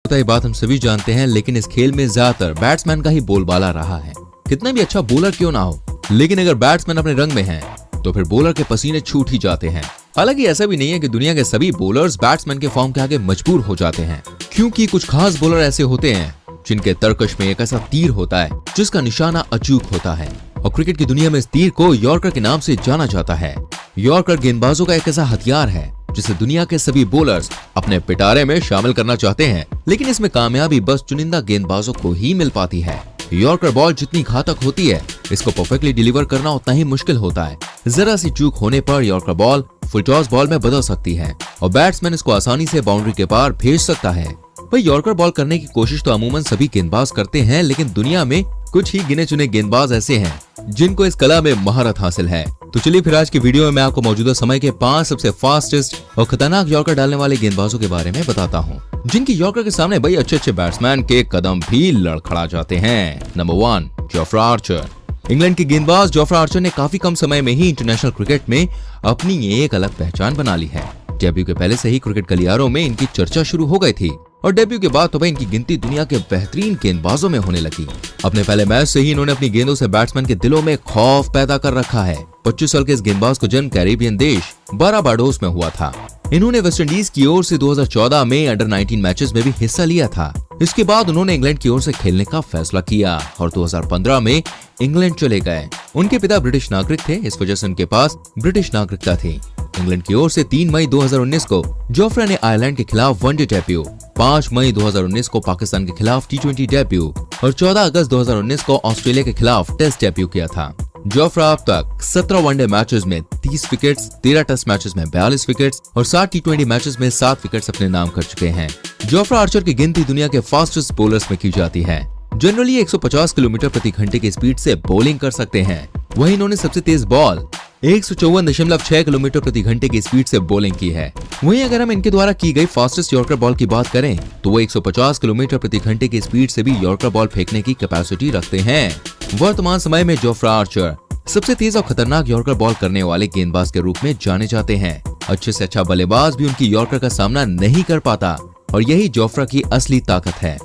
पता ये बात हम सभी जानते हैं, लेकिन इस खेल में ज्यादातर बैट्समैन का ही बोलबाला रहा है। कितना भी अच्छा बॉलर क्यों ना हो, लेकिन अगर बैट्समैन अपने रंग में हैं, तो फिर बॉलर के पसीने छूट ही जाते हैं। हालांकि ऐसा भी नहीं है कि दुनिया के सभी बॉलर्स बैट्समैन के फॉर्म के आगे मजबूर हो जाते हैं, क्योंकि कुछ खास बॉलर ऐसे होते हैं जिनके तरकश में एक ऐसा तीर होता है जिसका निशाना अचूक होता है। और क्रिकेट की दुनिया में इस तीर को यॉर्कर के नाम से जाना जाता है। यॉर्कर गेंदबाजों का एक ऐसा हथियार है जिसे दुनिया के सभी बॉलर्स अपने पिटारे में शामिल करना चाहते हैं, लेकिन इसमें कामयाबी बस चुनिंदा गेंदबाजों को ही मिल पाती है। यॉर्कर बॉल जितनी घातक होती है, इसको परफेक्टली डिलीवर करना उतना ही मुश्किल होता है। जरा सी चूक होने पर yorker ball full toss ball में बदल सकती है और बैट्समैन इसको आसानी से बाउंड्री के पार भेज सकता है। भाई यॉर्कर बॉल करने की कोशिश तो अमूमन सभी गेंदबाज करते हैं, लेकिन दुनिया में कुछ ही गिने चुने गेंदबाज ऐसे हैं जिनको इस कला में महारत हासिल है। तो चलिए फिर आज की वीडियो में मैं आपको मौजूदा समय के 5 सबसे फास्टेस्ट और खतरनाक यॉर्कर डालने वाले गेंदबाजों के बारे में बताता हूँ, जिनकी यॉर्कर के सामने भाई अच्छे बैट्समैन के कदम भी लड़खड़ा जाते हैं। Number 1, Jofra Archer. इंग्लैंड के गेंदबाज जोफ्रा आर्चर ने काफी कम समय में ही इंटरनेशनल क्रिकेट में अपनी एक अलग पहचान बना ली है। डेब्यू के पहले से ही क्रिकेट गलियारों में इनकी चर्चा शुरू हो गई थी और डेब्यू के बाद तो भाई इनकी गिनती दुनिया के बेहतरीन गेंदबाजों में होने लगी। अपने पहले मैच से ही इन्होंने अपनी गेंदों से बैट्समैन के दिलों में खौफ पैदा कर रखा है। 25 साल के इस गेंदबाज को जन्म कैरेबियन देश बारबाडोस में हुआ था। इन्होंने वेस्टइंडीज की ओर से 2014 में अंडर 19 मैचेस में भी हिस्सा लिया था। इसके बाद उन्होंने इंग्लैंड की ओर से खेलने का फैसला किया और 2015 में इंग्लैंड चले गए। उनके पिता ब्रिटिश नागरिक थे, इस वजह से उनके पास ब्रिटिश नागरिकता थी। इंग्लैंड की ओर से 3 मई 2019 को जोफ्रा ने आयरलैंड के खिलाफ वनडे डेब्यू, 5 मई 2019 को पाकिस्तान के खिलाफ T20 डेब्यू और 14 अगस्त 2019 को ऑस्ट्रेलिया के खिलाफ टेस्ट डेब्यू किया था। जोफ्रा अब तक 17 वनडे मैचेस में 30 विकेट्स, 13 टेस्ट मैचेस में 42 विकेट्स और 7 T20 मैचेस में 7 विकेट्स अपने नाम कर चुके हैं। जोफ्रा आर्चर की गिनती दुनिया के फास्टेस्ट बॉलर्स में की जाती है। जनरली 150 किलोमीटर प्रति घंटे की स्पीड से बॉलिंग कर सकते हैं। वहीं इन्होंने सबसे तेज बॉल 154.6 किलोमीटर प्रति घंटे की स्पीड से बॉलिंग की है। वहीं अगर हम इनके द्वारा की गई फास्टेस्ट यॉर्कर बॉल की बात करें तो वो 150 किलोमीटर प्रति घंटे की स्पीड से भी यॉर्कर बॉल फेंकने की कैपेसिटी रखते हैं। वर्तमान समय में जोफ्रा आर्चर सबसे तेज और खतरनाक यॉर्कर बॉल करने वाले गेंदबाज के रूप में जाने जाते हैं। अच्छे से अच्छा बल्लेबाज भी उनकी यॉर्कर का सामना नहीं कर पाता और यही जोफ्रा की असली ताकत है।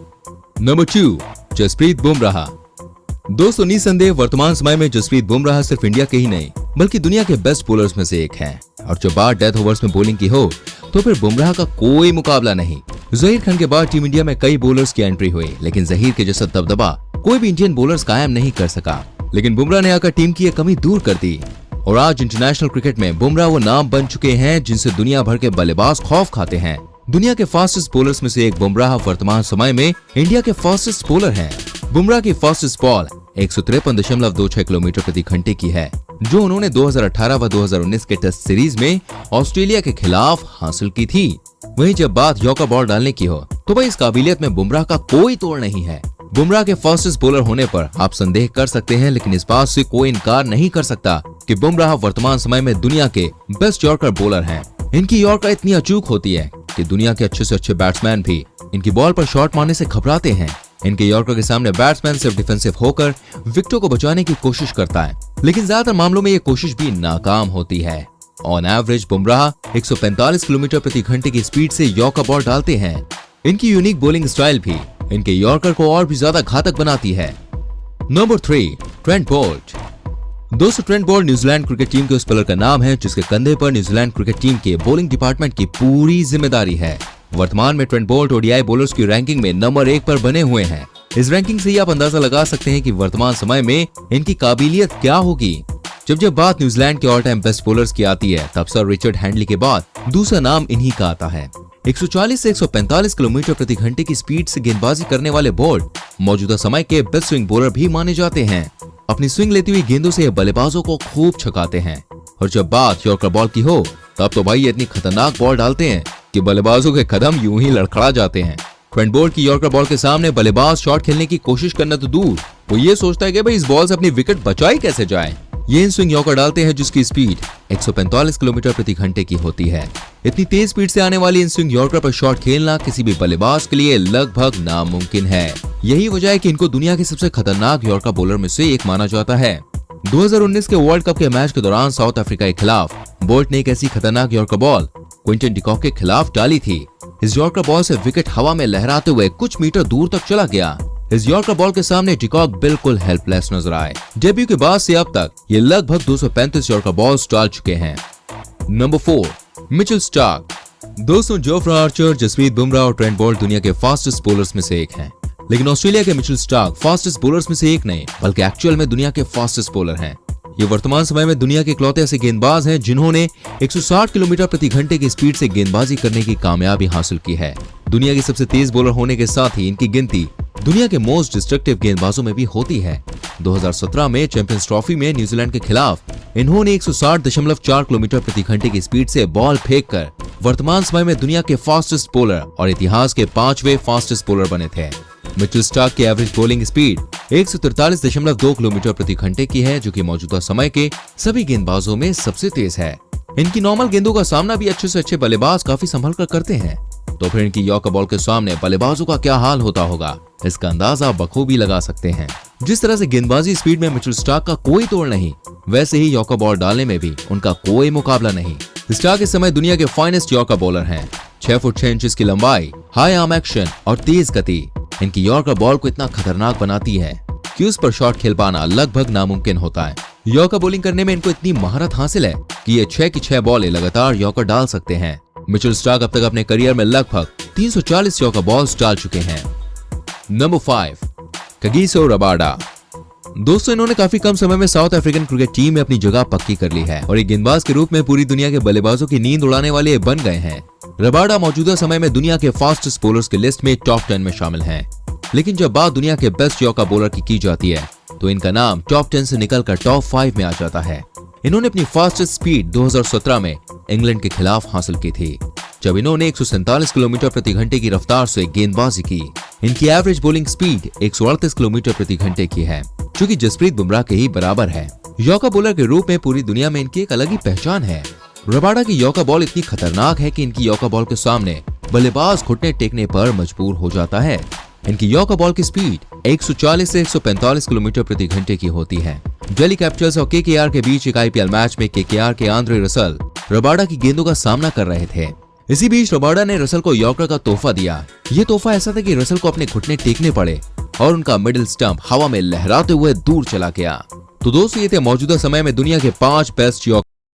नंबर 2, जसप्रीत बुमराह। दोस्तों निसंदेह वर्तमान समय में जसप्रीत बुमराह सिर्फ इंडिया के ही नहीं बल्कि दुनिया के बेस्ट बॉलर्स में से एक हैं और जब बात डेथ ओवर्स में बॉलिंग की हो तो फिर बुमराह का कोई मुकाबला नहीं। जहीर खान के बाद टीम इंडिया में कई बॉलर्स की एंट्री हुई, लेकिन जहीर के जैसा दबदबा कोई भी इंडियन बॉलर्स कायम नहीं कर सका। लेकिन बुमराह ने आकर टीम की ये कमी दूर कर दी और आज इंटरनेशनल क्रिकेट में बुमराह वो नाम बन चुके हैं जिनसे दुनिया भर के बल्लेबाज खौफ खाते हैं। दुनिया के फास्टेस्ट बॉलर्स में से एक बुमराह वर्तमान समय में इंडिया के फास्टेस्ट बॉलर हैं। बुमराह की फास्टेस्ट बॉल 153.26 किलोमीटर प्रति घंटे की है, जो उन्होंने 2018 व 2019 के टेस्ट सीरीज में ऑस्ट्रेलिया के खिलाफ हासिल की थी। वहीं जब बात यॉर्कर बॉल डालने की हो तो भाई इस काबिलियत में बुमराह का कोई तोड़ नहीं है। बुमराह के फास्टेस्ट बॉलर होने पर आप संदेह कर सकते हैं, लेकिन इस बात से कोई इनकार नहीं कर सकता कि बुमराह वर्तमान समय में दुनिया के बेस्ट यॉर्कर बॉलर हैं। इनकी यॉर्कर इतनी अचूक होती है कि दुनिया के अच्छे से अच्छे बैट्समैन भी इनकी बॉल पर शॉट मारने से घबराते हैं। इनके यॉर्कर के सामने बैट्समैन सिर्फ डिफेंसिव होकर विकेटों को बचाने की कोशिश करता है, लेकिन ज्यादातर मामलों में ये कोशिश भी नाकाम होती है। ऑन एवरेज बुमराह 145 किलोमीटर प्रति घंटे की स्पीड से यॉर्कर बॉल डालते हैं। इनकी यूनिक बॉलिंग स्टाइल भी इनके यॉर्कर को और भी ज्यादा घातक बनाती है। Number 3, Trent Boult. दोस्तों Trent Boult New Zealand cricket team के उस प्लेयर का नाम है जिसके कंधे पर न्यूजीलैंड क्रिकेट टीम के बॉलिंग डिपार्टमेंट की पूरी जिम्मेदारी है। वर्तमान में ट्रेंट बोल्ट ओडीआई बॉलर्स की रैंकिंग में नंबर 1 पर बने हुए हैं। इस रैंकिंग से ही आप अंदाजा लगा सकते हैं कि वर्तमान समय में इनकी काबिलियत क्या होगी। जब बात न्यूजीलैंड के ऑल टाइम बेस्ट बॉलर्स की आती है तब सर रिचर्ड हैंडली के बाद दूसरा नाम इन्हीं का आता है। 140 से 145 किलोमीटर प्रति घंटे की स्पीड से गेंदबाजी करने वाले बोल्ट मौजूदा समय के बेस्ट स्विंग बॉलर भी माने जाते हैं। अपनी स्विंग लेती हुई गेंदों से ये बल्लेबाजों को खूब छकाते हैं और जब बात यॉर्कर बॉल की हो तब तो भाई इतनी खतरनाक बॉल डालते हैं कि बल्लेबाजों के कदम यूं ही लड़खड़ा जाते हैं। ट्रेंट बोल्ट की यॉर्कर बॉल के सामने बल्लेबाज शॉट खेलने की कोशिश करना तो दूर, वो ये सोचता है कि भाई इस बॉल से अपनी विकेट बचाई कैसे जाए। ये इन स्विंग यॉर्कर डालते हैं जिसकी स्पीड 145 किलोमीटर प्रति घंटे की होती है। इतनी तेज स्पीड से आने वाली इन स्विंग यॉर्कर पर शॉट खेलना किसी भी बल्लेबाज के लिए लगभग नामुमकिन है। यही वजह है कि इनको दुनिया के सबसे खतरनाक यॉर्कर बॉलर में से एक माना जाता है। 2019 के वर्ल्ड कप के मैच के दौरान साउथ अफ्रीका के खिलाफ बोल्ट ने एक ऐसी खतरनाक यॉर्कर बॉल क्विंटन डिकॉक के खिलाफ डाली थी। इस यॉर्कर बॉल से विकेट हवा में लहराते हुए कुछ मीटर दूर तक चला गया। इस यॉर्कर बॉल के सामने डिकॉक बिल्कुल हेल्पलेस नजर आए। डेब्यू के बाद से अब तक ये लगभग 235 यॉर्कर बॉल्स डाल चुके हैं। Number 4, Mitchell Starc. दोस्तों, जोफ्रा आर्चर, जसप्रीत बुमराह और ट्रेंट बोल्ट दुनिया के फास्टेस्ट बॉलर्स में से एक हैं। लेकिन ऑस्ट्रेलिया के मिचेल स्टार्क फास्टेस्ट बॉलर्स में से एक नहीं, बल्कि एक्चुअल में दुनिया के फास्टेस्ट बॉलर हैं। ये वर्तमान समय में दुनिया के इकलौते ऐसे गेंदबाज हैं जिन्होंने 160 किलोमीटर प्रति घंटे की स्पीड से गेंदबाजी करने की कामयाबी हासिल की है। दुनिया की सबसे तेज बॉलर होने के साथ ही इनकी गिनती दुनिया के मोस्ट डिस्ट्रक्टिव गेंदबाजों में भी होती है। 2017 में चैंपियंस ट्रॉफी में न्यूजीलैंड के खिलाफ इन्होंने 160.4 किलोमीटर प्रति घंटे की स्पीड से बॉल फेंककर वर्तमान समय में दुनिया के फास्टेस्ट बॉलर और इतिहास के 5वें फास्टेस्ट बॉलर बने थे। मिचेल स्टार्क की एवरेज बॉलिंग स्पीड 143.2 किलोमीटर प्रति घंटे की है, जो कि मौजूदा समय के सभी गेंदबाजों में सबसे तेज है। इनकी नॉर्मल गेंदों का सामना भी अच्छे से अच्छे बल्लेबाज काफी संभल कर करते हैं, तो फिर इनकी यॉर्कर बॉल के सामने बल्लेबाजों का क्या हाल होता होगा, इसका अंदाजा आप बखूबी लगा सकते हैं। जिस तरह से गेंदबाजी स्पीड में मिचेल स्टार्क का कोई तोड़ नहीं, वैसे ही यॉर्कर बॉल डालने में भी उनका कोई मुकाबला नहीं। स्टार्क इस समय दुनिया के फाइनेस्ट यॉर्कर बॉलर हैं। 6 फुट 6 इंच की लंबाई, हाई आर्म एक्शन और तेज गति इनकी यॉर्कर बॉल को इतना खतरनाक बनाती है कि उस पर शॉट खेल पाना लगभग नामुमकिन होता है। यॉर्कर बॉलिंग करने में इनको इतनी महारत हासिल है कि ये 6 की 6 बॉलें लगातार यॉर्कर डाल सकते हैं। मिचेल स्टार्क अब तक अपने करियर में लगभग 340 यॉर्कर बॉल्स डाल चुके हैं। Number 5, Kagiso Rabada. दोस्तों, इन्होंने काफी कम समय में साउथ अफ्रीकन क्रिकेट टीम में अपनी जगह पक्की कर ली है और एक गेंदबाज के रूप में पूरी दुनिया के बल्लेबाजों की नींद उड़ाने वाले बन गए हैं। रबाडा मौजूदा समय में दुनिया के फास्टेस्ट बॉलर्स की लिस्ट में टॉप 10 में शामिल हैं। लेकिन जब बात दुनिया के बेस्ट यॉर्कर बॉलर की जाती है तो इनका नाम टॉप 10 से निकलकर टॉप 5 में आ जाता है। इन्होंने अपनी फास्टेस्ट स्पीड 2017 में इंग्लैंड के खिलाफ हासिल की थी, जब इन्होंने 147 किलोमीटर प्रति घंटे की रफ्तार से गेंदबाजी की। इनकी एवरेज बॉलिंग स्पीड 138 किलोमीटर प्रति घंटे की है, जो कि जसप्रीत बुमराह के ही बराबर है। यॉर्कर बॉलर के रूप में पूरी दुनिया में इनकी एक अलग ही पहचान है। रबाडा की यॉर्कर बॉल इतनी खतरनाक है कि इनकी यॉर्कर बॉल के सामने बल्लेबाज घुटने टेकने पर मजबूर हो जाता है। इनकी यॉर्कर बॉल की स्पीड 140 से 145 किलोमीटर प्रति घंटे की होती है। दिल्ली कैपिटल्स और केकेआर के बीच एक आईपीएल मैच में केकेआर के आंद्रे रसल रबाडा की गेंदों का सामना कर रहे थे। इसी बीच रबाडा ने रसल को यॉर्कर का तोहफा दिया। ये तोहफा ऐसा था कि रसल को अपने घुटने टेकने पड़े और उनका मिडिल स्टंप हवा में लहराते हुए दूर चला गया। तो दोस्तों, ये थे मौजूदा समय में दुनिया के 5 बेस्ट